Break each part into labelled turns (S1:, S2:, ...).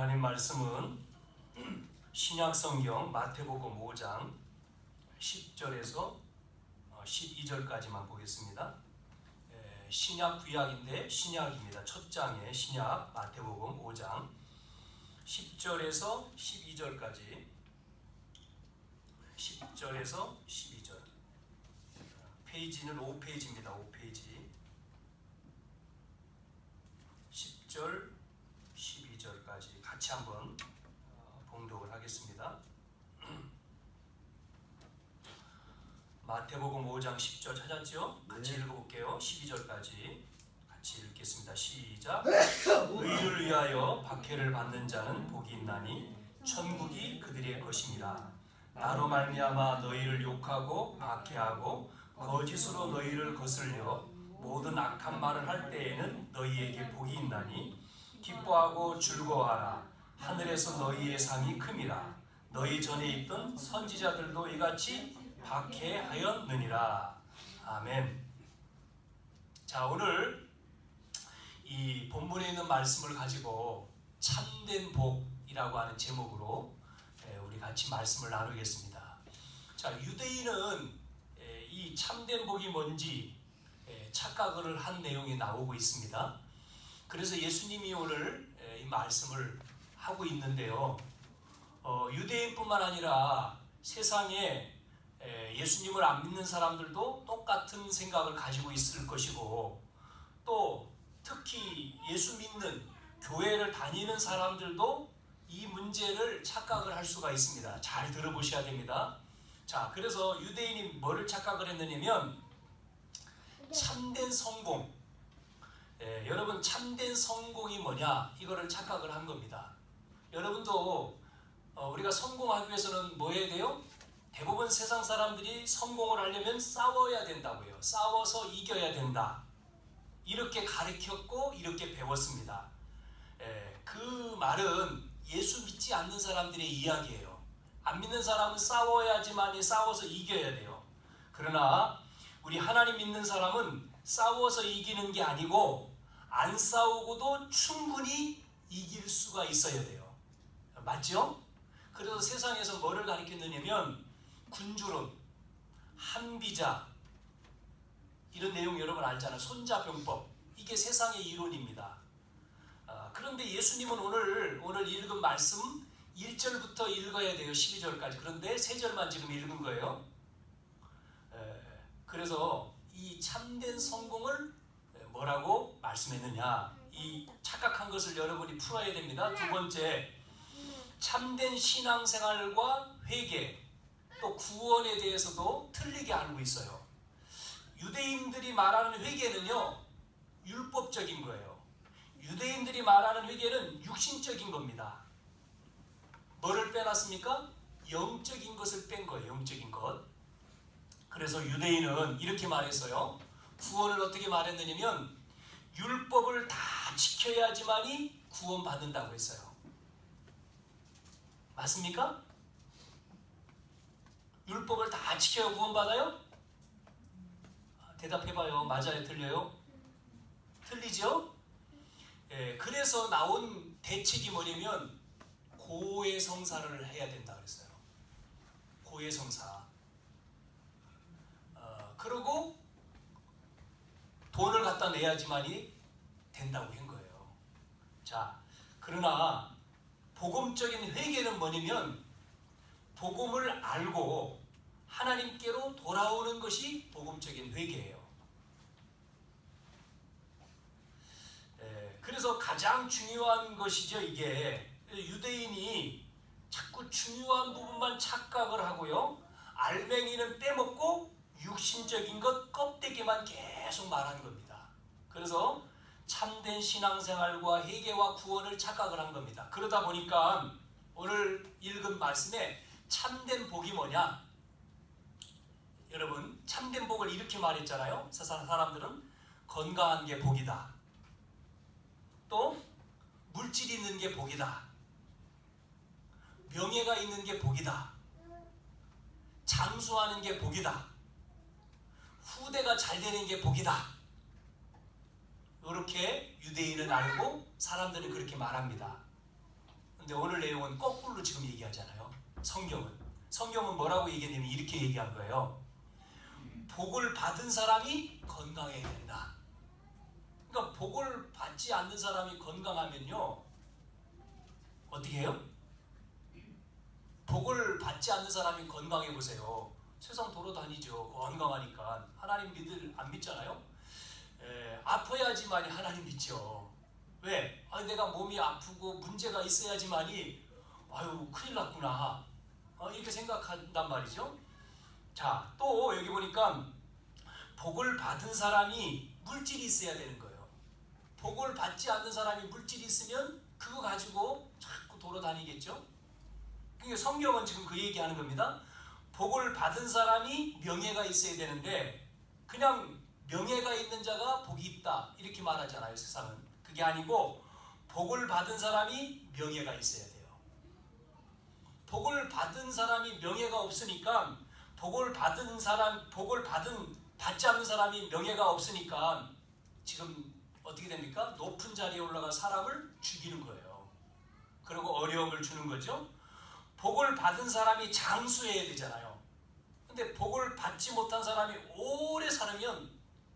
S1: 하나님 말씀은 신약성경 마태복음 5장 10절에서 12절까지만 보겠습니다. 신약 구약인데 신약입니다. 첫 장의 신약 마태복음 5장 10절에서 12절까지 10절에서 12절 페이지는 5페이지입니다. 5페이지 10절 12절까지 같이 한번 봉독을 하겠습니다. 마태복음 5장 10절 찾았죠? 같이 읽어볼게요. 12절까지 같이 읽겠습니다. 시작. 의를 위하여 박해를 받는 자는 복이 있나니 천국이 그들의 것이니라. 나로 말미암아 너희를 욕하고 박해하고 거짓으로 너희를 거슬려 모든 악한 말을 할 때에는 너희에게 복이 있나니 기뻐하고 즐거워하라. 하늘에서 너희의 상이 큼이라. 너희 전에 있던 선지자들도 이같이 박해하였느니라. 아멘. 자, 오늘 이 본문에 있는 말씀을 가지고 참된 복이라고 하는 제목으로 우리 같이 말씀을 나누겠습니다. 자, 유대인은 이 참된 복이 뭔지 착각을 한 내용이 나오고 있습니다. 그래서 예수님이 오늘 이 말씀을 하고 있는데요. 유대인뿐만 아니라 세상에 예수님을 안 믿는 사람들도 똑같은 생각을 가지고 있을 것이고, 또 특히 예수 믿는 교회를 다니는 사람들도 이 문제를 착각을 할 수가 있습니다. 잘 들어보셔야 됩니다. 자, 그래서 유대인이 뭐를 착각을 했느냐면 참된 성공, 여러분 참된 성공이 뭐냐, 이거를 착각을 한 겁니다. 여러분도 우리가 성공하기 위해서는 뭐 해야 돼요? 대부분 세상 사람들이 성공을 하려면 싸워야 된다고요. 싸워서 이겨야 된다, 이렇게 가르쳤고 이렇게 배웠습니다. 그 말은 예수 믿지 않는 사람들의 이야기예요. 안 믿는 사람은 싸워야지만이 싸워서 이겨야 돼요. 그러나 우리 하나님 믿는 사람은 싸워서 이기는 게 아니고 안 싸우고도 충분히 이길 수가 있어야 돼요. 맞죠? 그래서 세상에서 뭐를 가르쳤느냐면 군주론, 한비자, 이런 내용 여러분 알잖아요. 손자병법, 이게 세상의 이론입니다. 그런데 예수님은 오늘 읽은 말씀 1절부터 읽어야 돼요. 12절까지. 그런데 3절만 지금 읽은 거예요. 그래서 이 참된 성공을 뭐라고 말씀했느냐, 이 착각한 것을 여러분이 풀어야 됩니다. 두 번째, 참된 신앙생활과 회개, 또 구원에 대해서도 틀리게 알고 있어요. 유대인들이 말하는 회개는요, 율법적인 거예요. 유대인들이 말하는 회개는 육신적인 겁니다. 뭐를 빼놨습니까? 영적인 것을 뺀 거예요. 영적인 것. 그래서 유대인은 이렇게 말했어요. 구원을 어떻게 말했느냐면 율법을 다 지켜야지만이 구원받는다고 했어요. 맞습니까? 율법을 다 지켜야 구원받아요? 대답해봐요. 맞아요? 틀려요? 틀리죠? 그래서 나온 대책이 뭐냐면 고해성사를 해야 된다 그랬어요. 고해성사. 그리고 돈을 갖다 내야지만이 된다고 한 거예요. 자, 그러나 복음적인 회개는 뭐냐면 복음을 알고 하나님께로 돌아오는 것이 복음적인 회개예요. 그래서 가장 중요한 것이죠. 이게 유대인이 자꾸 중요한 부분만 착각을 하고요, 알맹이는 빼먹고 육신적인 것, 껍데기만 계속 말하는 겁니다. 그래서 참된 신앙생활과 회개와 구원을 착각을 한 겁니다. 그러다 보니까 오늘 읽은 말씀에 참된 복이 뭐냐? 여러분, 참된 복을 이렇게 말했잖아요. 세상 사람들은 건강한 게 복이다, 또 물질이 있는 게 복이다, 명예가 있는 게 복이다, 장수하는 게 복이다, 후대가 잘 되는 게 복이다, 이렇게 유대인은 알고 사람들은 그렇게 말합니다. 근데 오늘 내용은 거꾸로 지금 얘기하잖아요. 성경은 뭐라고 얘기했냐면 이렇게 얘기한 거예요. 복을 받은 사람이 건강해야 된다. 그러니까 복을 받지 않는 사람이 건강하면요 어떻게 해요? 복을 받지 않는 사람이 건강해 보세요. 세상 돌아다니죠. 건강하니까. 하나님 안 믿잖아요. 아파야지만이 하나님 믿죠. 왜? 내가 몸이 아프고 문제가 있어야지만이 아유 큰일 났구나 이렇게 생각한단 말이죠. 자, 또 여기 보니까 복을 받은 사람이 물질이 있어야 되는 거예요. 복을 받지 않는 사람이 물질이 있으면 그거 가지고 자꾸 돌아다니겠죠. 그러니까 성경은 지금 그 얘기하는 겁니다. 복을 받은 사람이 명예가 있어야 되는데 그냥 명예가 있는 자가 복이 있다 이렇게 말하잖아요. 세상은 그게 아니고 복을 받은 사람이 명예가 있어야 돼요. 복을 받은 사람이 명예가 없으니까 받지 않는 사람이 명예가 없으니까 지금 어떻게 됩니까? 높은 자리에 올라가 사람을 죽이는 거예요. 그리고 어려움을 주는 거죠. 복을 받은 사람이 장수해야 되잖아요. 근데 복을 받지 못한 사람이 오래 살면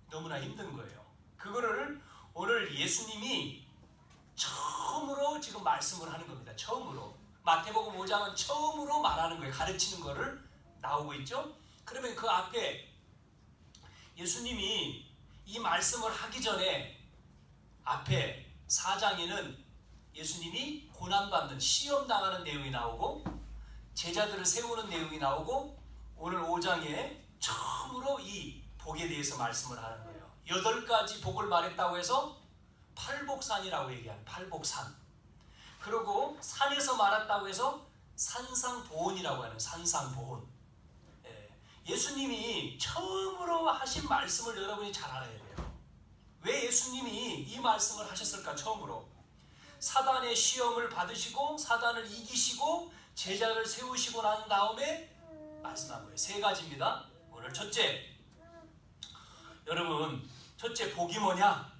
S1: 너무나 힘든 거예요. 그거를 오늘 예수님이 처음으로 지금 말씀을 하는 겁니다. 처음으로. 마태복음 5장은 처음으로 말하는 거예요. 가르치는 거를 나오고 있죠. 그러면 그 앞에 예수님이 이 말씀을 하기 전에 앞에 4장에는 예수님이 고난받는 시험당하는 내용이 나오고 제자들을 세우는 내용이 나오고 오늘 5장에 처음으로 이 복에 대해서 말씀을 하는 거예요. 8가지 복을 말했다고 해서 팔복산이라고 얘기하는 팔복산. 그리고 산에서 말했다고 해서 산상보온이라고 하는 산상보온. 예수님이 처음으로 하신 말씀을 여러분이 잘 알아야 돼요. 왜 예수님이 이 말씀을 하셨을까? 처음으로 사단의 시험을 받으시고 사단을 이기시고 제자를 세우시고 난 다음에 말씀한 거예요. 3가지입니다. 오늘 첫째, 여러분 첫째 복이 뭐냐?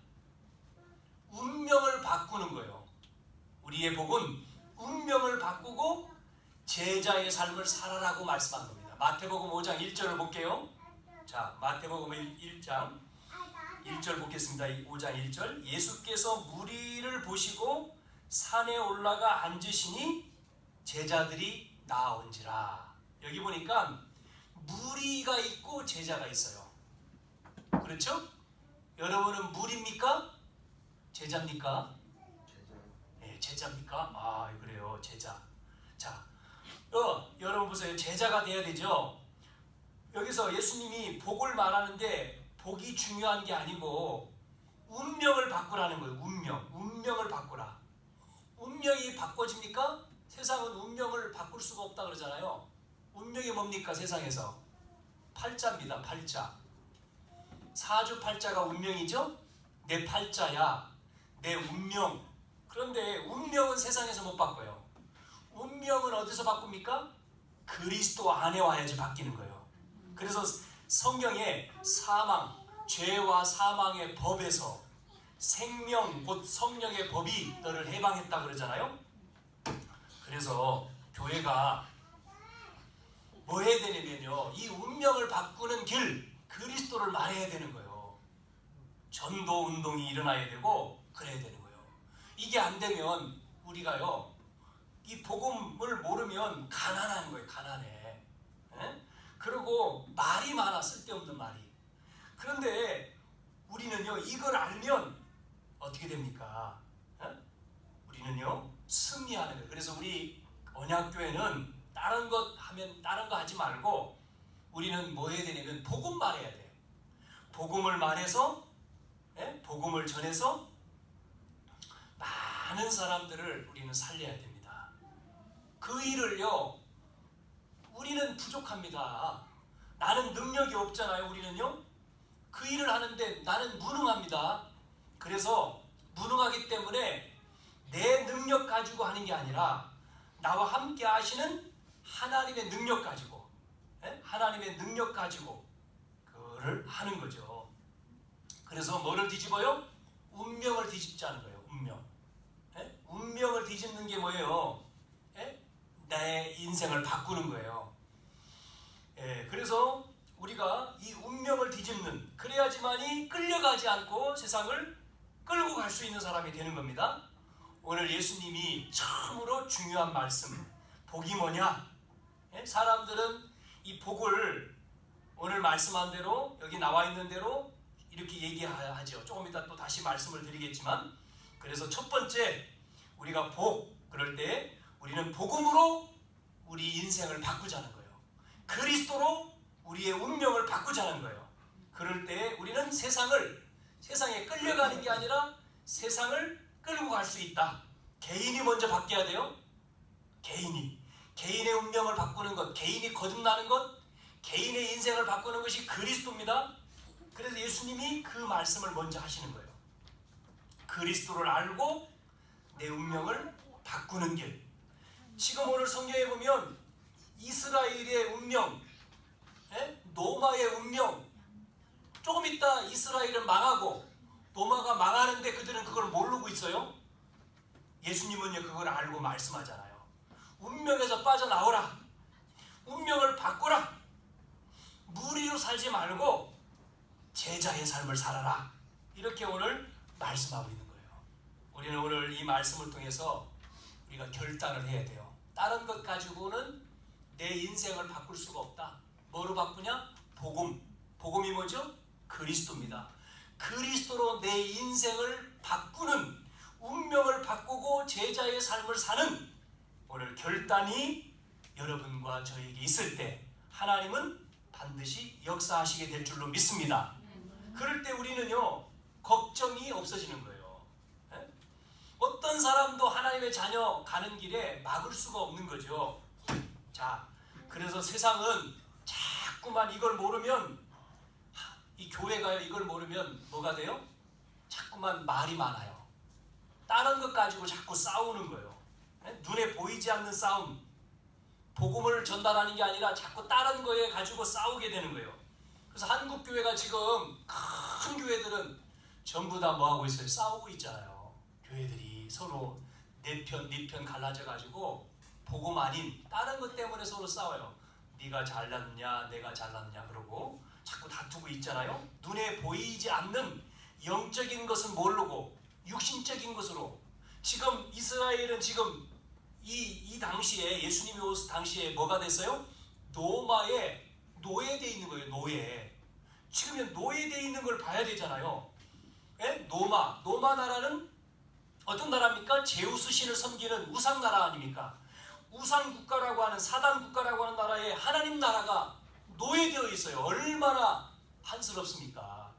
S1: 운명을 바꾸는 거예요. 우리의 복은 운명을 바꾸고 제자의 삶을 살아라고 말씀한 겁니다. 마태복음 5장 1절을 볼게요. 자, 마태복음 1장 1절 보겠습니다. 5장 1절. 예수께서 무리를 보시고 산에 올라가 앉으시니 제자들이 나온지라. 여기 보니까 무리가 있고 제자가 있어요. 그렇죠? 여러분은 무리입니까? 제자입니까? 네, 제자입니까? 아, 그래요. 제자. 자, 여러분 보세요. 제자가 돼야 되죠. 여기서 예수님이 복을 말하는데 복이 중요한 게 아니고 운명을 바꾸라는 거예요. 운명을 바꾸라. 운명이 바꿔집니까? 세상은 운명을 바꿀 수가 없다 그러잖아요. 운명이 뭡니까? 세상에서 팔자입니다. 팔자. 사주팔자가 운명이죠. 내 팔자야, 내 운명. 그런데 운명은 세상에서 못 바꿔요. 운명은 어디서 바꿉니까? 그리스도 안에 와야지 바뀌는 거예요. 그래서 성경에 사망, 죄와 사망의 법에서 생명, 곧 성령의 법이 너를 해방했다 그러잖아요. 그래서 교회가 뭐 해야 되냐면요, 이 운명을 바꾸는 길, 그리스도를 말해야 되는 거예요. 전도 운동이 일어나야 되고 그래야 되는 거예요. 이게 안 되면 우리가요, 이 복음을 모르면 가난한 거예요. 가난해. 그리고 말이 많아. 쓸데없는 말이. 그런데 우리는요, 이걸 알면 어떻게 됩니까? 우리는요, 승리하는 거예요. 그래서 우리 언약교회는 다른 거 하지 말고 우리는 뭐 해야 되냐면 복음 말해야 돼요. 복음을 말해서, 복음을 전해서 많은 사람들을 우리는 살려야 됩니다. 그 일을요, 우리는 부족합니다. 나는 능력이 없잖아요. 우리는요, 그 일을 하는데 나는 무능합니다. 그래서 무능하기 때문에 내 능력 가지고 하는 게 아니라 나와 함께 하시는 하나님의 능력 가지고, 하나님의 능력 가지고 그를 하는 거죠. 그래서 뭐를 뒤집어요? 운명을 뒤집자는 거예요. 운명을 뒤집는 게 뭐예요? 예? 내 인생을 바꾸는 거예요. 예, 그래서 우리가 이 운명을 뒤집는, 그래야지만이 끌려가지 않고 세상을 끌고 갈 수 있는 사람이 되는 겁니다. 오늘 예수님이 처음으로 중요한 말씀, 복이 뭐냐? 예? 사람들은 이 복을 오늘 말씀한 대로, 여기 나와 있는 대로 이렇게 얘기하죠. 조금 이따 또 다시 말씀을 드리겠지만, 그래서 첫 번째, 우리가 그럴 때 우리는 복음으로 우리 인생을 바꾸자는 거예요. 그리스도로 우리의 운명을 바꾸자는 거예요. 그럴 때 우리는 세상에 끌려가는 게 아니라 세상을 끌고 갈 수 있다. 개인이 먼저 바뀌어야 돼요. 개인의 운명을 바꾸는 것, 개인이 거듭나는 것, 개인의 인생을 바꾸는 것이 그리스도입니다. 그래서 예수님이 그 말씀을 먼저 하시는 거예요. 그리스도를 알고 내 운명을 바꾸는 길. 지금 오늘 성경에 보면 이스라엘의 운명, 노마의 운명, 조금 있다 이스라엘은 망하고 노마가 망하는데 그들은 그걸 모르고 있어요. 예수님은요 그걸 알고 말씀하잖아요. 운명에서 빠져나오라. 운명을 바꾸라. 무리로 살지 말고 제자의 삶을 살아라. 이렇게 오늘 말씀하고 있는 거예요. 우리는 오늘 이 말씀을 통해서 우리가 결단을 해야 돼요. 다른 것 가지고는 내 인생을 바꿀 수가 없다. 뭐로 바꾸냐? 복음이 뭐죠? 그리스도입니다. 그리스도로 내 인생을 바꾸는, 운명을 바꾸고 제자의 삶을 사는 오늘 결단이 여러분과 저에게 있을 때 하나님은 반드시 역사하시게 될 줄로 믿습니다. 그럴 때 우리는요 걱정이 없어지는 거예요. 어떤 사람도 하나님의 자녀 가는 길에 막을 수가 없는 거죠. 자, 그래서 세상은 자꾸만 이걸 모르면, 이 교회가요 이걸 모르면 뭐가 돼요? 자꾸만 말이 많아요. 다른 것 가지고 자꾸 싸우는 거예요. 눈에 보이지 않는 싸움, 복음을 전달하는 게 아니라 자꾸 다른 거에 가지고 싸우게 되는 거예요. 그래서 한국 교회가 지금 큰 교회들은 전부 다 뭐 하고 있어요? 싸우고 있잖아요. 교회들이 서로 네 편 갈라져 가지고 복음 아닌 다른 것 때문에 서로 싸워요. 네가 잘났냐 내가 잘났냐 그러고 자꾸 다투고 있잖아요. 눈에 보이지 않는 영적인 것은 모르고 육신적인 것으로 지금 이스라엘은 지금 이 당시에 예수님이 오실 당시에 뭐가 됐어요? 노마에 노예되어 있는 거예요. 노예. 지금 노예되어 있는 걸 봐야 되잖아요. 노마 나라는 어떤 나라입니까? 제우스 신을 섬기는 우상 나라 아닙니까? 우상 국가라고 하는, 사단 국가라고 하는 나라에 하나님 나라가 노예되어 있어요. 얼마나 한스럽습니까?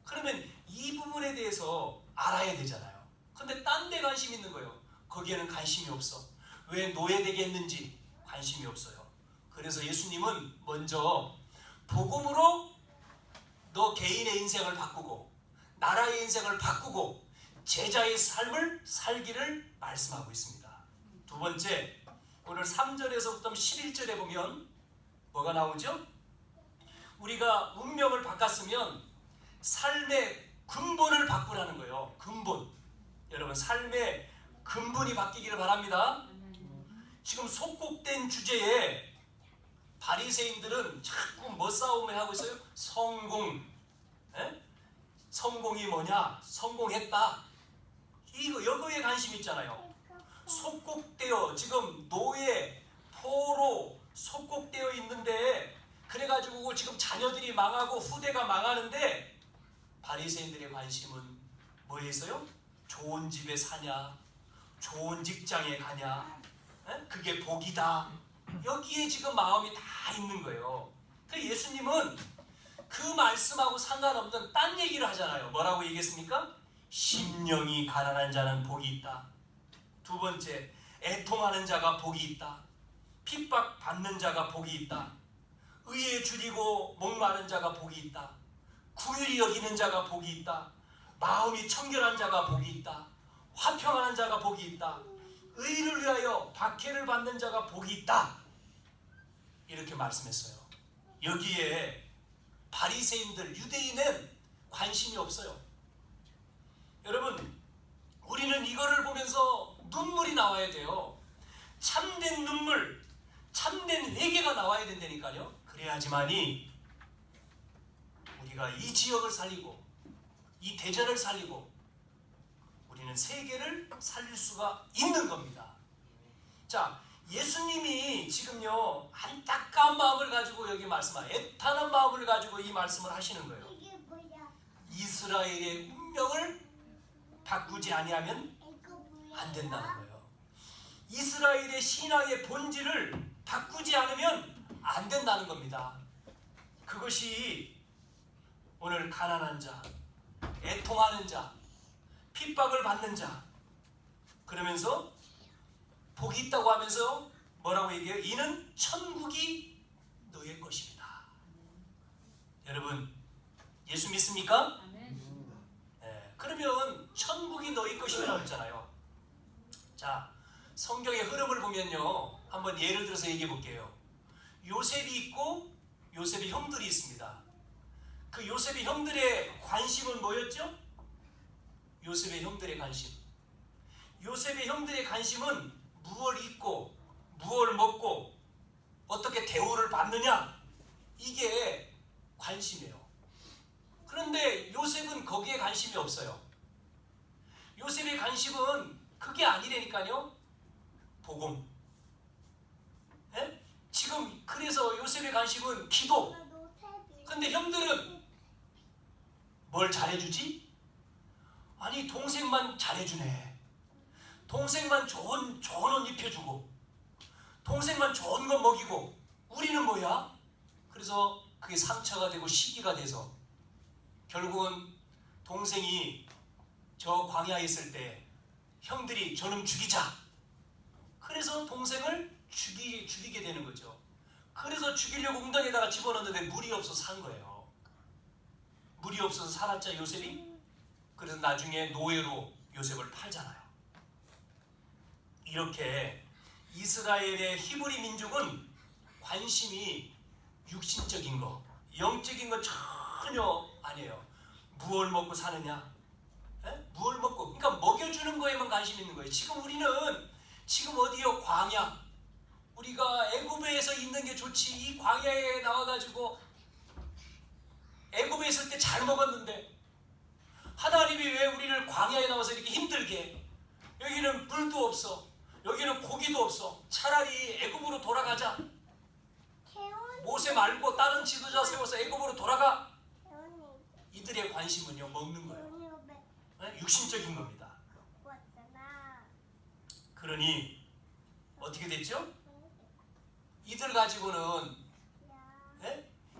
S1: 그러면 이 부분에 대해서 알아야 되잖아요. 근데 딴 데 관심 있는 거예요. 거기에는 관심이 없어. 왜 노예되게 했는지 관심이 없어요. 그래서 예수님은 먼저 복음으로 너 개인의 인생을 바꾸고 나라의 인생을 바꾸고 제자의 삶을 살기를 말씀하고 있습니다. 두 번째, 오늘 3절에서부터 11절에 보면 뭐가 나오죠? 우리가 운명을 바꿨으면 삶의 근본을 바꾸라는 거예요. 근본. 여러분 삶의 근본이 바뀌기를 바랍니다. 지금 속국된 주제에 바리새인들은 자꾸 뭐 싸움을 하고 있어요? 성공. 성공이 뭐냐? 성공했다. 여거에 관심 있잖아요. 속국되어 지금 노예, 포로 속국되어 있는데 그래가지고 지금 자녀들이 망하고 후대가 망하는데 바리새인들의 관심은 뭐에 있어요? 좋은 집에 사냐? 좋은 직장에 가냐? 그게 복이다. 여기에 지금 마음이 다 있는 거예요. 그래서 예수님은 그 말씀하고 상관없는 딴 얘기를 하잖아요. 뭐라고 얘기했습니까? 심령이 가난한 자는 복이 있다. 두 번째, 애통하는 자가 복이 있다. 핍박받는 자가 복이 있다. 의에 줄이고 목마른 자가 복이 있다. 긍휼히 여기는 자가 복이 있다. 마음이 청결한 자가 복이 있다. 화평하는 자가 복이 있다. 의를 위하여 박해를 받는 자가 복이 있다. 이렇게 말씀했어요. 여기에 바리새인들, 유대인은 관심이 없어요. 여러분, 우리는 이거를 보면서 눈물이 나와야 돼요. 참된 눈물, 참된 회개가 나와야 된다니까요. 그래야지만이 우리가 이 지역을 살리고 이 대전을 살리고 우리는 세계를 살릴 수가 있는 겁니다. 자, 예수님이 지금요 안타까운 마음을 가지고 여기 애타는 마음을 가지고 이 말씀을 하시는 거예요.
S2: 이게 뭐야?
S1: 이스라엘의 운명을 바꾸지 아니하면 안 된다는 거예요. 이스라엘의 신앙의 본질을 바꾸지 않으면 안 된다는 겁니다. 그것이 오늘 가난한 자, 애통하는 자, 핍박을 받는 자, 그러면서 복이 있다고 하면서 뭐라고 얘기해요? 이는 천국이 너의 것입니다. 여러분, 예수 믿습니까? 네, 그러면 천국이 너의 것이라고 했잖아요. 자, 성경의 흐름을 보면요, 한번 예를 들어서 얘기해 볼게요. 요셉이 있고 요셉의 형들이 있습니다. 그 요셉의 형들의 관심은 뭐였죠? 요셉의 형들의 관심. 요셉의 형들의 관심은 무엇을 입고 무엇을 먹고 어떻게 대우를 받느냐, 이게 관심이에요. 그런데 요셉은 거기에 관심이 없어요. 요셉의 관심은 그게 아니라니까요. 복음. 네? 지금 그래서 요셉의 관심은 기도. 근데 형들은 뭘 잘해주지? 아니, 동생만 잘해주네. 동생만 좋은 옷 입혀주고, 동생만 좋은 거 먹이고, 우리는 뭐야? 그래서 그게 상처가 되고 시기가 돼서 결국은 동생이 저 광야에 있을 때 형들이 저놈 죽이자. 그래서 동생을 죽이게 되는 거죠. 그래서 죽이려고 웅덩이에다가 집어넣는데 물이 없어서 산 거예요. 물이 없어서 살았자 요셉이. 그래서 나중에 노예로 요셉을 팔잖아요. 이렇게 이스라엘의 히브리 민족은 관심이 육신적인 거, 영적인 거 전혀 아니에요. 무엇을 먹고 사느냐? 무엇을 먹고, 그러니까 먹여주는 거에만 관심 있는 거예요. 지금 우리는 지금 어디요? 광야. 우리가 애굽에서 있는 게 좋지. 이 광야에 나와가지고 애굽에 있을 때 잘 먹었는데 하나님이 왜 우리를 광야에 나와서 이렇게 힘들게 해? 여기는 물도 없어. 여기는 고기도 없어. 차라리 애굽으로 돌아가자. 모세 말고 다른 지도자 세워서 애굽으로 돌아가. 이들의 관심은요, 먹는 거예요. 육신적인 겁니다. 그러니 어떻게 됐죠? 이들 가지고는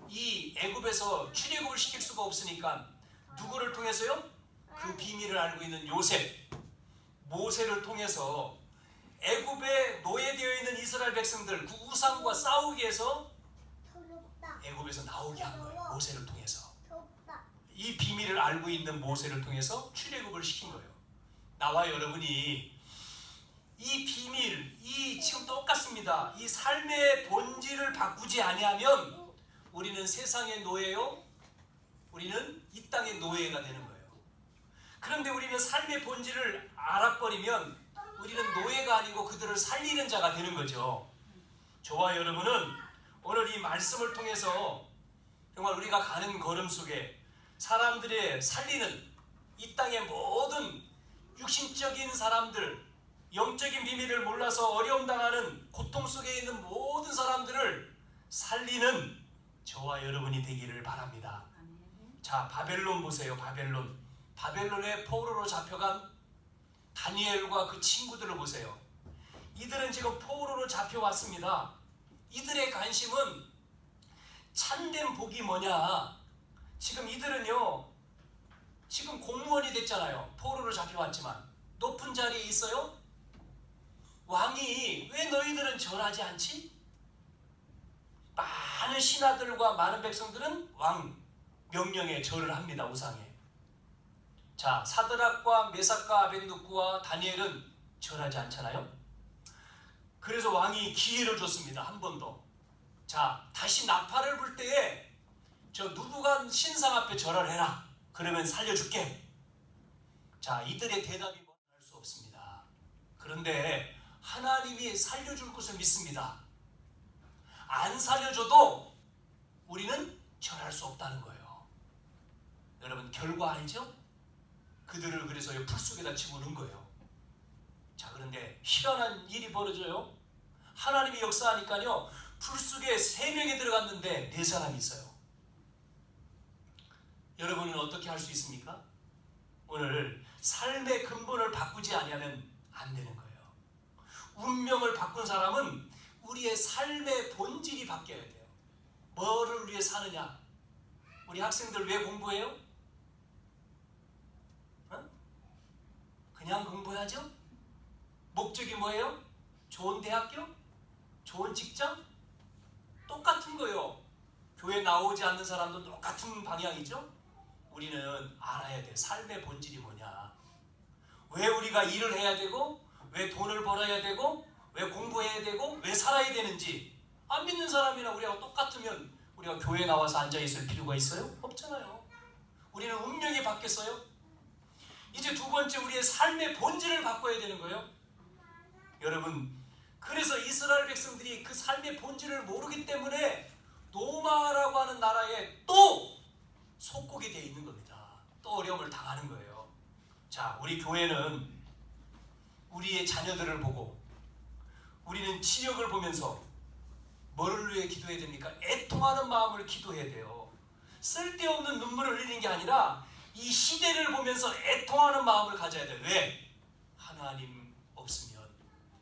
S1: 이 애굽에서 출애굽을 시킬 수가 없으니까 누구를 통해서요? 그 비밀을 알고 있는 요셉, 모세를 통해서 애굽에 노예되어 있는 이스라엘 백성들, 그 우상과 싸우기 위해서 애굽에서 나오게 한 거예요. 모세를 통해서. 이 비밀을 알고 있는 모세를 통해서 출애굽을 시킨 거예요. 나와 여러분이 이 비밀, 이 지금 똑같습니다. 이 삶의 본질을 바꾸지 아니하면 우리는 세상의 노예요. 우리는 이 땅의 노예가 되는 거예요. 그런데 우리는 삶의 본질을 알아버리면 우리는 노예가 아니고 그들을 살리는 자가 되는 거죠. 저와 여러분은 오늘 이 말씀을 통해서 정말 우리가 가는 걸음 속에 사람들의 살리는 이 땅의 모든 육신적인 사람들, 영적인 비밀을 몰라서 어려움 당하는 고통 속에 있는 모든 사람들을 살리는 저와 여러분이 되기를 바랍니다. 자, 바벨론 보세요. 바벨론에 포로로 잡혀간 다니엘과 그 친구들을 보세요. 이들은 지금 포로로 잡혀왔습니다. 이들의 관심은 참된 복이 뭐냐. 지금 이들은요, 지금 공무원이 됐잖아요. 포로로 잡혀왔지만 높은 자리에 있어요. 왕이 왜 너희들은 절하지 않지? 많은 신하들과 많은 백성들은 왕 명령에 절을 합니다. 우상에. 자, 사드락과 메삭과 아벤누고와 다니엘은 절하지 않잖아요. 그래서 왕이 기회를 줬습니다. 한 번 더. 자, 다시 나팔을 불 때에 저 누구가 신상 앞에 절을 해라. 그러면 살려줄게. 자, 이들의 대답이 할 수 없습니다. 그런데 하나님이 살려줄 것을 믿습니다. 안 살려줘도 우리는 절할 수 없다는 거예요. 여러분 결과 알죠? 그들을 그래서 풀속에다 집어넣은 거예요. 자, 그런데 희한한 일이 벌어져요. 하나님이 역사하니까요, 풀속에 3명이 들어갔는데 4사람이 있어요. 여러분은 어떻게 할 수 있습니까? 오늘 삶의 근본을 바꾸지 않으면 안 되는 거예요. 운명을 바꾼 사람은 우리의 삶의 본질이 바뀌어야 돼요. 뭐를 위해 사느냐? 우리 학생들 왜 공부해요? 그냥 공부해야죠? 목적이 뭐예요? 좋은 대학교? 좋은 직장? 똑같은 거예요. 교회 나오지 않는 사람도 똑같은 방향이죠? 우리는 알아야 돼요. 삶의 본질이 뭐냐? 왜 우리가 일을 해야 되고, 왜 돈을 벌어야 되고, 왜 공부해야 되고, 왜 살아야 되는지 안 믿는 사람이나 우리하고 똑같으면 우리가 교회에 나와서 앉아있을 필요가 있어요? 없잖아요. 우리는 운명이 바뀌었어요. 이제 두 번째, 우리의 삶의 본질을 바꿔야 되는 거예요. 여러분, 그래서 이스라엘 백성들이 그 삶의 본질을 모르기 때문에 노마라고 하는 나라에 또 속국이 되어 있는 겁니다. 또 어려움을 당하는 거예요. 자, 우리 교회는 우리의 자녀들을 보고, 우리는 지역을 보면서 뭐를 위해 기도해야 됩니까? 애통하는 마음을 기도해야 돼요. 쓸데없는 눈물을 흘리는 게 아니라 이 시대를 보면서 애통하는 마음을 가져야 돼요. 왜? 하나님 없으면,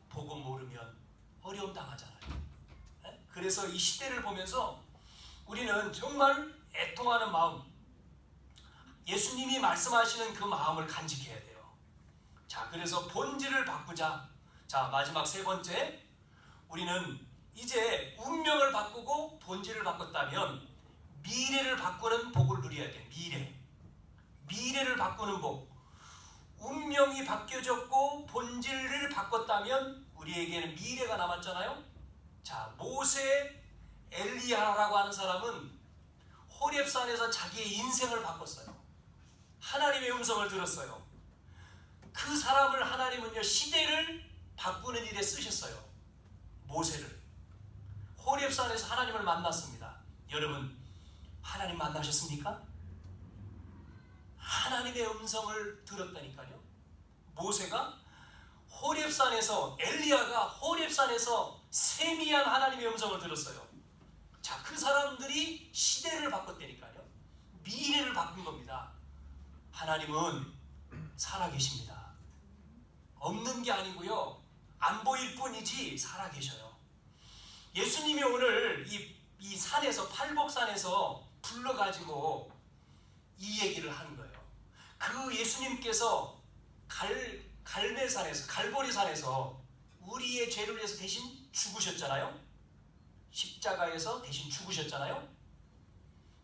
S1: 보고 모르면 어려움 당하잖아요. 그래서 이 시대를 보면서 우리는 정말 애통하는 마음, 예수님이 말씀하시는 그 마음을 간직해야 돼요. 자, 그래서 본질을 바꾸자. 자, 마지막 3번째, 우리는 이제 운명을 바꾸고 본질을 바꿨다면 미래를 바꾸는 복을 누려야 돼. 미래를 바꾸는 복. 운명이 바뀌어졌고 본질을 바꿨다면 우리에게는 미래가 남았잖아요. 자, 모세 엘리야라고 하는 사람은 호렙산에서 자기의 인생을 바꿨어요. 하나님의 음성을 들었어요. 그 사람을 하나님은요, 시대를 바꾸는 일에 쓰셨어요. 모세를. 호렙산에서 하나님을 만났습니다. 여러분, 하나님 만나셨습니까? 하나님의 음성을 들었다니까요. 모세가 호렙산에서, 엘리야가 호렙산에서 세미한 하나님의 음성을 들었어요. 자, 그 사람들이 시대를 바꿨다니까요. 미래를 바꾼 겁니다. 하나님은 살아계십니다. 없는 게 아니고요, 안 보일 뿐이지 살아계셔요. 예수님이 오늘 이 산에서, 팔복산에서 불러가지고 이 얘기를 하는 거예요. 그 예수님께서 갈멜산에서, 갈보리산에서 우리의 죄를 위해서 대신 죽으셨잖아요. 십자가에서 대신 죽으셨잖아요.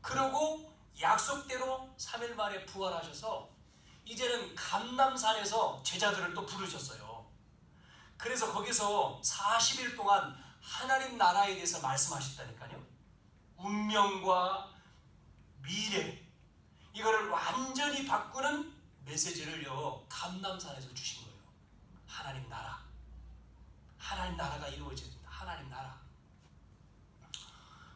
S1: 그러고 약속대로 3일 만에 부활하셔서 이제는 감람산에서 제자들을 또 부르셨어요. 그래서 거기서 40일 동안 하나님 나라에 대해서 말씀하셨다니까요. 운명과 미래, 이거를 완전히 바꾸는 메시지를요, 감람산에서 주신 거예요. 하나님 나라가 이루어집니다. 하나님 나라.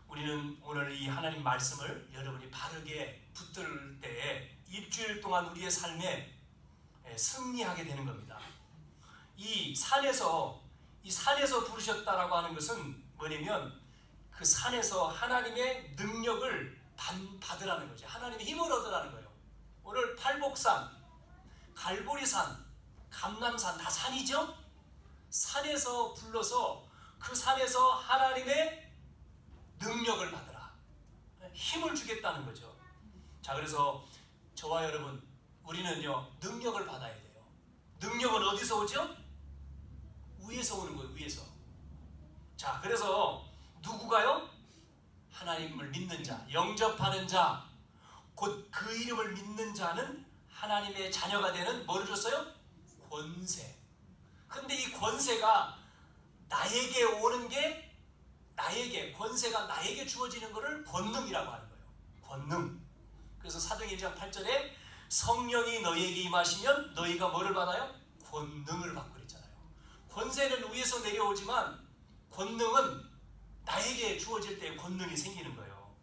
S1: 우리는 오늘 이 하나님 말씀을 여러분이 바르게 붙들 때에 일주일 동안 우리의 삶에 승리하게 되는 겁니다. 이 산에서 부르셨다라고 하는 것은 뭐냐면, 그 산에서 하나님의 능력을 받으라는 거죠. 하나님의 힘을 얻으라는 거예요. 오늘 팔복산, 갈보리산, 감람산 다 산이죠? 산에서 불러서 그 산에서 하나님의 능력을 받으라. 힘을 주겠다는 거죠. 자, 그래서 저와 여러분, 우리는요, 능력을 받아야 돼요. 능력은 어디서 오죠? 위에서 오는 거예요. 위에서. 자, 그래서 누구가요? 하나님을 믿는 자, 영접하는 자, 곧 그 이름을 믿는 자는 하나님의 자녀가 되는, 뭐를 줬어요? 권세. 근데 이 권세가 나에게 오는 게, 권세가 나에게 주어지는 것을 권능이라고 하는 거예요. 권능. 그래서 사도행 1장 8절에 성령이 너희에게 임하시면 너희가 뭐를 받아요? 권능을 받고 그랬잖아요. 권세는 위에서 내려오지만 권능은 나에게 주어질 때 권능이 생기는 거예요.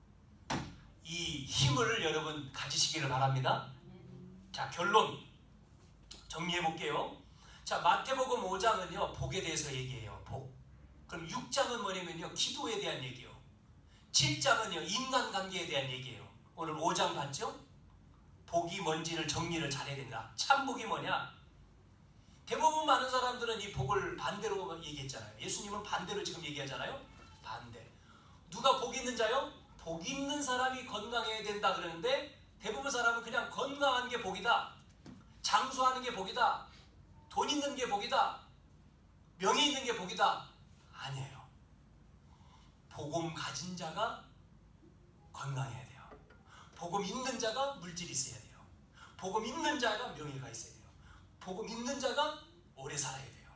S1: 이 힘을 여러분 가지시기를 바랍니다. 자, 결론 정리해 볼게요. 자, 마태복음 5장은요 복에 대해서 얘기해요. 복. 그럼 6장은 뭐냐면요 기도에 대한 얘기요. 7장은요 인간관계에 대한 얘기예요. 오늘 5장 봤죠? 복이 뭔지를 정리를 잘해야 된다. 참 복이 뭐냐? 대부분 많은 사람들은 이 복을 반대로 얘기했잖아요. 예수님은 반대로 지금 얘기하잖아요. 반대. 누가 복 있는 자요? 복 있는 사람이 건강해야 된다 그러는데 대부분 사람은 그냥 건강한 게 복이다. 장수하는 게 복이다. 돈 있는 게 복이다. 명예 있는 게 복이다. 아니에요. 복음 가진 자가 건강해야 돼요. 복음 있는 자가 물질이 있어야 돼요. 복음 있는 자가 명예가 있어야 돼요. 복음 있는 자가 오래 살아야 돼요.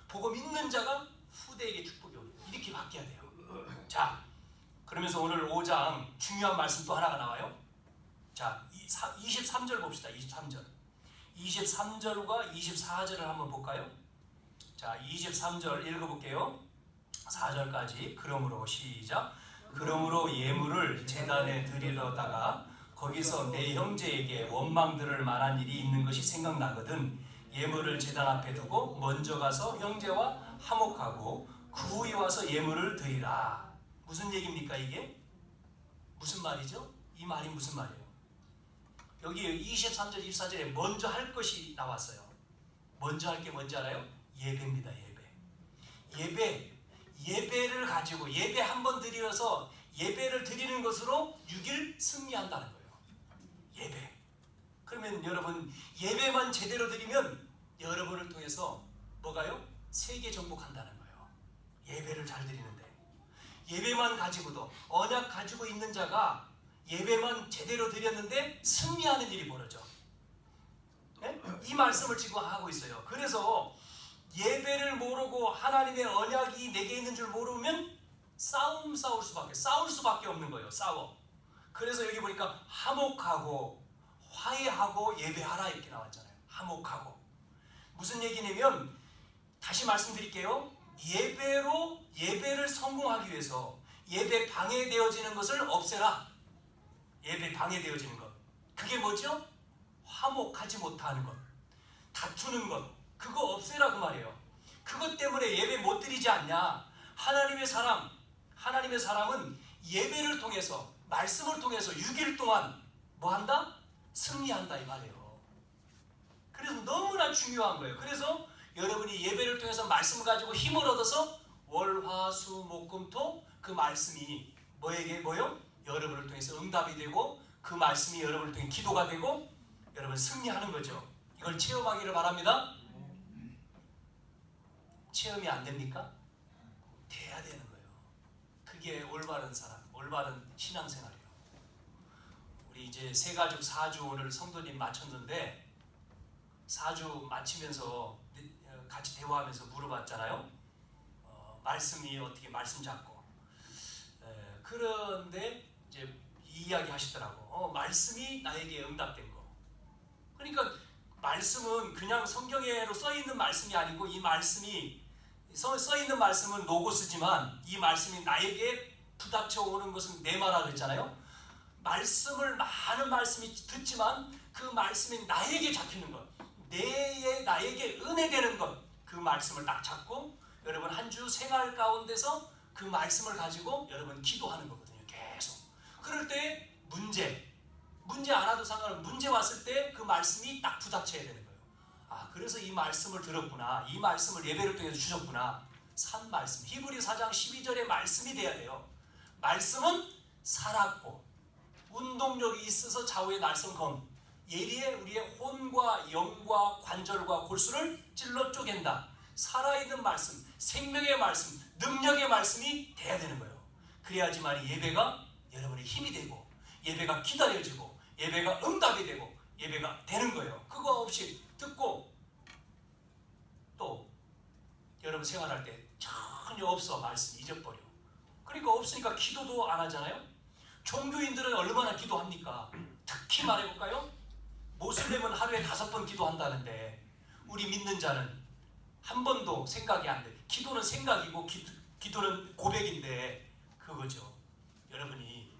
S1: 복음 있는 자가 후대에게 축복이 오고 이렇게 바뀌어야 돼요. 자, 그러면서 오늘 5장 중요한 말씀 또 하나가 나와요. 자, 23절 봅시다. 23절과 24절을 한번 볼까요? 자, 23절 읽어볼게요. 4절까지. 그러므로 시작. 그러므로 예물을 제단에 드리려다가 거기서 내 형제에게 원망들을 말한 일이 있는 것이 생각나거든 예물을 제단 앞에 두고 먼저 가서 형제와 화목하고 그 후에 와서 예물을 드리라. 무슨 얘기입니까 이게? 무슨 말이죠? 이 말이 무슨 말이에요? 여기 23절 24절에 먼저 할 것이 나왔어요. 먼저 할 게 뭔지 알아요? 예배입니다. 예배를 가지고 예배 한 번 드리어서 예배를 드리는 것으로 6일 승리한다는 거예요. 예배. 그러면 여러분 예배만 제대로 드리면 여러분을 통해서 뭐가요? 세계 정복한다는 거예요. 예배를 잘 드리는데 예배만 가지고도 언약 가지고 있는 자가 예배만 제대로 드렸는데 승리하는 일이 벌어져. 네? 이 말씀을 지금 하고 있어요. 그래서 예배를 모르고 하나님의 언약이 내게 있는 줄 모르면 싸울 수밖에 없는 거예요. 싸워. 그래서 여기 보니까 화목하고 화해하고 예배하라 이렇게 나왔잖아요. 화목하고 무슨 얘기냐면 다시 말씀드릴게요. 예배를 성공하기 위해서 예배 방해되어지는 것을 없애라. 예배 방해되어지는 것 그게 뭐죠? 화목하지 못하는 것, 다투는 것 그거 없애라 그 말이에요. 그것 때문에 예배 못 드리지 않냐? 하나님의 사람은 예배를 통해서 말씀을 통해서 6일 동안 뭐 한다? 승리한다 이 말이에요. 그래서 너무나 중요한 거예요. 그래서 여러분이 예배를 통해서 말씀을 가지고 힘을 얻어서 월, 화, 수, 목, 금, 토 그 말씀이 뭐요? 여러분을 통해서 응답이 되고 그 말씀이 여러분을 통해 기도가 되고 여러분 승리하는 거죠. 이걸 체험하기를 바랍니다. 체험이 안 됩니까? 돼야 되는 거예요. 그게 올바른 사람, 올바른 신앙생활이에요. 우리 이제 세가족 4주 오늘 성도님 마쳤는데 4주 마치면서 같이 대화하면서 물어봤잖아요. 말씀이 어떻게 말씀 잡고 그런데 이제 이야기 하시더라고. 말씀이 나에게 응답된 거. 그러니까 말씀은 그냥 성경에로 써 있는 말씀이 아니고 이 말씀이 써 있는 말씀은 로고스지만 이 말씀이 나에게 부닥쳐 오는 것은 네마라 그랬잖아요. 많은 말씀이 듣지만 그 말씀이 나에게 잡히는 것, 나에게 은혜되는 것, 그 말씀을 딱 잡고 여러분 한 주 생활 가운데서 그 말씀을 가지고 여러분 기도하는 거거든요. 계속. 그럴 때 문제 안 와도 상관없어요. 문제 왔을 때 그 말씀이 딱 부닥쳐야 되는 거예요. 아, 그래서 이 말씀을 들었구나. 이 말씀을 예배를 통해서 주셨구나. 산 말씀. 히브리 4장 12절의 말씀이 돼야 돼요. 말씀은 살았고 운동력이 있어서 좌우의 날성검 예리해 우리의 혼과 영과 관절과 골수를 찔러 쪼갠다. 살아있는 말씀, 생명의 말씀, 능력의 말씀이 돼야 되는 거예요. 그래야지만 예배가 여러분의 힘이 되고 예배가 기다려지고 예배가 응답이 되고 예배가 되는 거예요. 그거 없이 듣고 또 여러분 생활할 때 전혀 없어. 말씀 잊어버려. 그러니까 없으니까 기도도 안 하잖아요. 종교인들은 얼마나 기도합니까? 특히 말해볼까요? 모슬렘은 하루에 5번 기도한다는데 우리 믿는 자는 한 번도 생각이 안 돼. 기도는 생각이고 기도는 고백인데 그거죠. 여러분이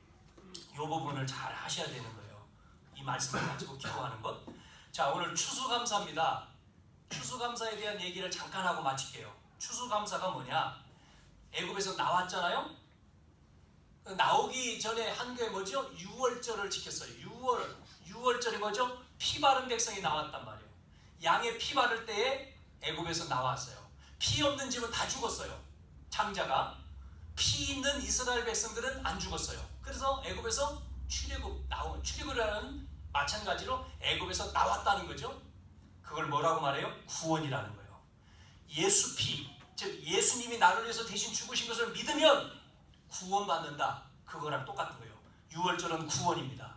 S1: 이 부분을 잘 하셔야 되는 거예요. 이 말씀을 가지고 기도하는 것. 자, 오늘 추수감사입니다. 추수감사에 대한 얘기를 잠깐 하고 마칠게요. 추수감사가 뭐냐? 애굽에서 나왔잖아요. 나오기 전에 한 게 뭐죠? 유월절을 지켰어요. 유월절이 뭐죠? 피 바른 백성이 나왔단 말이에요. 양의 피 바를 때에 애굽에서 나왔어요. 피 없는 집은 다 죽었어요. 장자가. 피 있는 이스라엘 백성들은 안 죽었어요. 그래서 애굽에서 출애굽이라는 마찬가지로 애굽에서 나왔다는 거죠. 그걸 뭐라고 말해요? 구원이라는 거예요. 예수 피, 즉 예수님이 나를 위해서 대신 죽으신 것을 믿으면 구원받는다. 그거랑 똑같은 거예요. 유월절은 구원입니다.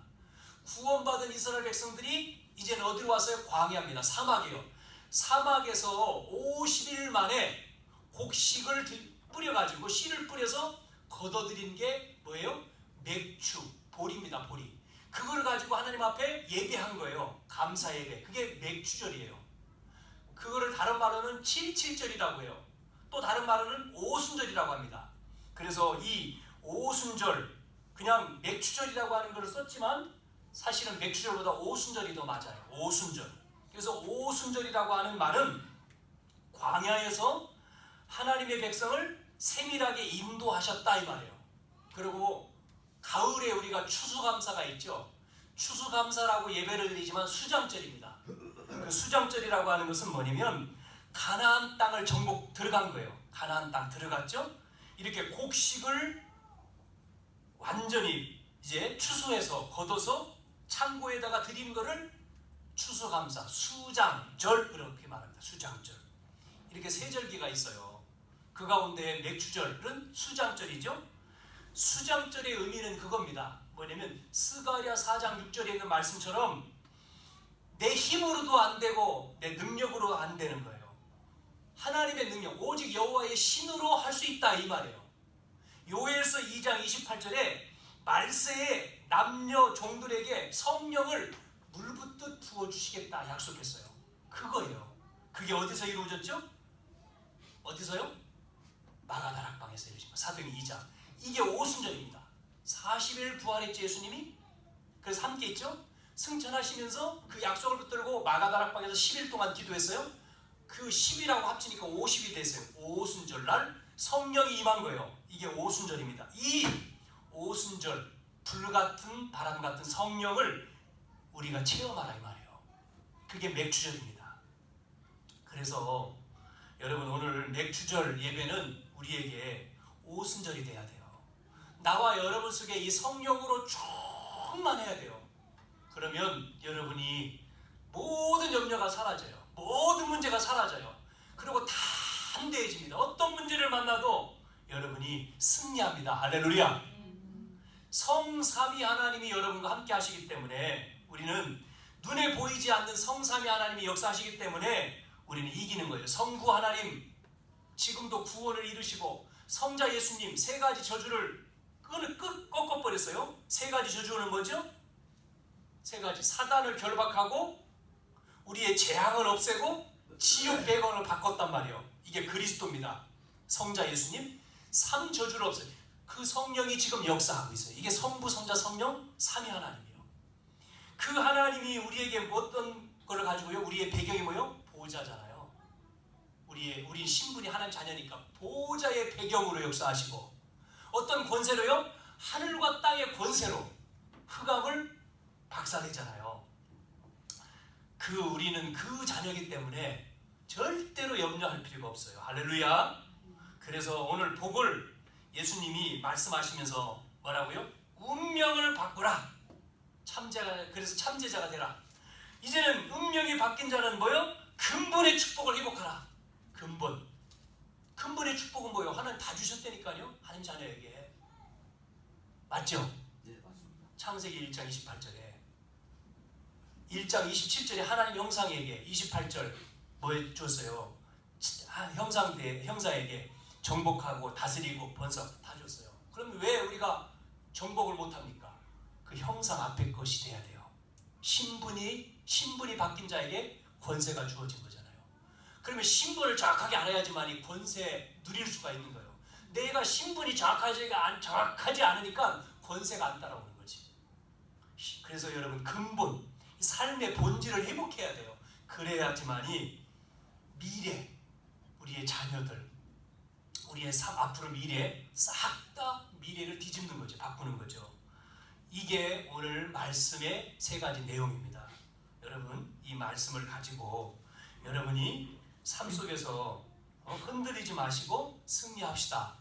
S1: 구원받은 이스라엘 백성들이 이제는 어디로 왔어요? 광야입니다. 사막이요. 사막에서 50일 만에 곡식을 뿌려가지고 씨를 뿌려서 걷어들인 게 뭐예요? 맥주, 보리입니다. 보리. 그걸 가지고 하나님 앞에 예배한 거예요. 감사 예배. 그게 맥주절이에요. 그거를 다른 말로는 7.7절이라고 해요. 또 다른 말로는 오순절이라고 합니다. 그래서 이 오순절, 그냥 맥주절이라고 하는 걸 썼지만 사실은 맥주절보다 오순절이 더 맞아요. 오순절. 그래서 오순절이라고 하는 말은 광야에서 하나님의 백성을 세밀하게 인도하셨다 이 말이에요. 그리고 가을에 우리가 추수감사가 있죠. 추수감사라고 예배를 드리지만 수장절입니다. 그 수장절이라고 하는 것은 뭐냐면 가나안 땅을 정복 들어간 거예요. 가나안 땅 들어갔죠. 이렇게 곡식을 완전히 이제 추수해서 걷어서 창고에다가 드린 거를 추수감사, 수장절 이렇게 말합니다. 수장절. 이렇게 세 절기가 있어요. 그 가운데 맥주절은 수장절이죠. 수장절의 의미는 그겁니다. 뭐냐면 스가랴 4장 6절에 있는 말씀처럼 내 힘으로도 안 되고 내 능력으로 안 되는 거예요. 하나님의 능력, 오직 여호와의 신으로 할 수 있다 이 말이에요. 요엘서 2장 28절에 말세에 남녀 종들에게 성령을 물붓듯 부어주시겠다 약속했어요. 그거예요. 그게 어디서 이루어졌죠? 어디서요? 마가다락방에서 이루어진 거. 사도행전 2장. 이게 오순절입니다. 40일 부활했죠 예수님이. 그래서 함께 있죠. 승천하시면서 그 약속을 붙들고 마가다락방에서 10일 동안 기도했어요. 그 10이라고 합치니까 50이 됐어요. 오순절날 성령이 임한 거예요. 이게 오순절입니다. 이 오순절 불같은 바람같은 성령을 우리가 체험하라 이 말이에요. 그게 맥주절입니다. 그래서 여러분 오늘 맥주절 예배는 우리에게 오순절이 돼야 돼요. 나와 여러분 속에 이 성령으로 충만해야 돼요. 그러면 여러분이 모든 염려가 사라져요. 모든 문제가 사라져요. 그리고 담대해집니다. 어떤 문제를 만나도 여러분이 승리합니다. 할렐루야. 성삼위 하나님이 여러분과 함께 하시기 때문에 우리는 눈에 보이지 않는 성삼위 하나님이 역사하시기 때문에 우리는 이기는 거예요. 성부 하나님 지금도 구원을 이루시고 성자 예수님 세 가지 저주를 꺾어버렸어요. 세 가지 저주는 뭐죠? 세 가지. 사단을 결박하고 우리의 재앙을 없애고 지옥 배경을 바꿨단 말이에요. 이게 그리스도입니다. 성자 예수님 3저주를 없애요. 그 성령이 지금 역사하고 있어요. 이게 성부 성자 성령 삼위 하나님이에요. 그 하나님이 우리에게 어떤 걸 가지고요? 우리의 배경이 뭐예요? 보호자잖아요. 우리 신분이 하나님 자녀니까 보호자의 배경으로 역사하시고 어떤 권세로요? 하늘과 땅의 권세로 흑암을 박살내잖아요. 우리는 그 자녀이기 때문에 절대로 염려할 필요가 없어요. 할렐루야. 그래서 오늘 복을 예수님이 말씀하시면서 뭐라고요? 운명을 바꾸라. 그래서 참제자가 되라. 이제는 운명이 바뀐 자는 뭐요? 근본의 축복을 회복하라. 근본의 축복은 뭐예요? 하나님 다 주셨다니까요. 하나님 자녀에게. 맞죠?
S2: 네, 맞습니다.
S1: 창세기 1장 28절에 1장 27절에 하나님 형상에게 28절 뭐 줬어요? 형사에게 정복하고 다스리고 번성 다 줬어요. 그러면 왜 우리가 정복을 못합니까? 그 형상 앞에 것이 돼야 돼요. 신분이 바뀐 자에게 권세가 주어진 거잖아요. 그러면 신분을 정확하게 알아야지만 이 권세 누릴 수가 있는 거예요. 내가 신분이 정확하지 않으니까 권세가 안 따라오는 거지. 그래서 여러분 근본, 삶의 본질을 회복해야 돼요. 그래야지만이 미래, 우리의 자녀들, 우리의 앞으로 미래 싹 다 미래를 뒤집는 거죠. 바꾸는 거죠. 이게 오늘 말씀의 세 가지 내용입니다. 여러분 이 말씀을 가지고 여러분이 삶 속에서 흔들리지 마시고 승리합시다.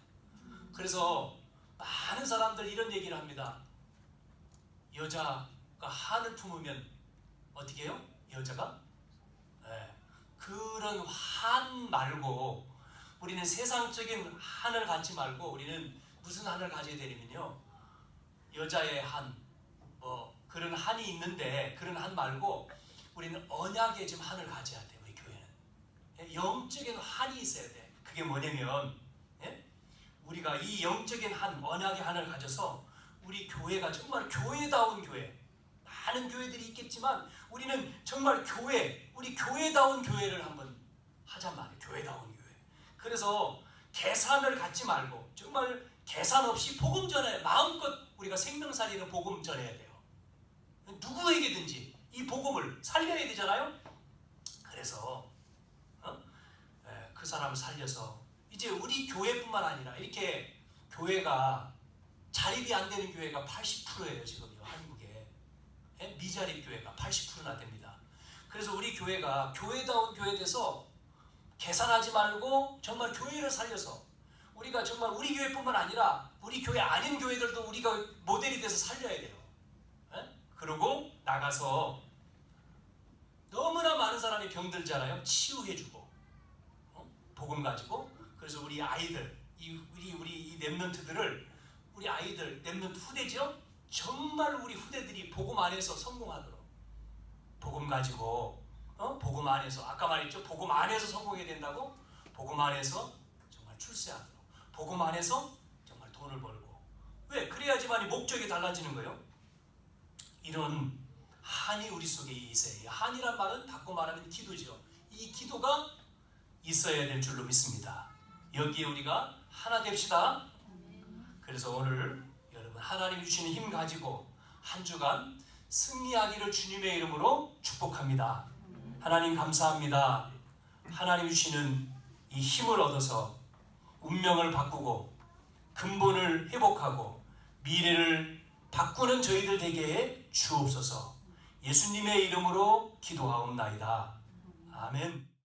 S1: 그래서 많은 사람들 이런 얘기를 합니다. 여자가 한을 품으면 어떻게 해요? 여자가? 네. 그런 한 말고 우리는 세상적인 한을 갖지 말고 우리는 무슨 한을 가져야 되냐면요, 여자의 한, 그런 한이 있는데 그런 한 말고 우리는 언약의 좀 한을 가져야 돼요. 우리 교회는 영적인 한이 있어야 돼. 그게 뭐냐면 우리가 이 영적인 한, 언약의 한을 가져서 우리 교회가 정말 교회다운 교회, 많은 교회들이 있겠지만 우리는 정말 우리 교회다운 교회를 한번 하자 말이에요. 교회다운 교회. 그래서 계산을 갖지 말고 정말 계산 없이 복음 전해, 마음껏 우리가 생명살리는 복음 전해야 돼요. 누구에게든지 이 복음을 살려야 되잖아요. 그래서 그 사람을 살려서 이제 우리 교회뿐만 아니라 이렇게 교회가 자립이 안 되는 교회가 80%예요 지금요 한국에. 미자립 교회가 80%나 됩니다. 그래서 우리 교회가 교회다운 교회 돼서 계산하지 말고 정말 교회를 살려서 우리가 정말 우리 교회뿐만 아니라 우리 교회 아닌 교회들도 우리가 모델이 돼서 살려야 돼요. 그리고 나가서 너무나 많은 사람이 병들잖아요. 치유해주고 복음 가지고. 그래서 우리 아이들, 우리 렘넌트들을, 우리 아이들 렘넌트 후대죠. 정말 우리 후대들이 복음 안에서 성공하도록, 복음 가지고 복음 안에서, 아까 말했죠. 복음 안에서 성공해야 된다고. 복음 안에서 정말 출세하도록, 복음 안에서 정말 돈을 벌고. 왜? 그래야지만 이 목적이 달라지는 거예요. 이런 한이 우리 속에 있어요. 한이란 말은 바꿔 말하면 기도죠. 이 기도가 있어야 될 줄로 믿습니다. 여기에 우리가 하나 됩시다. 그래서 오늘 여러분 하나님이 주시는 힘 가지고 한 주간 승리하기를 주님의 이름으로 축복합니다. 하나님 감사합니다. 하나님 주시는 이 힘을 얻어서 운명을 바꾸고 근본을 회복하고 미래를 바꾸는 저희들 되게 해 주옵소서. 예수님의 이름으로 기도하옵나이다. 아멘.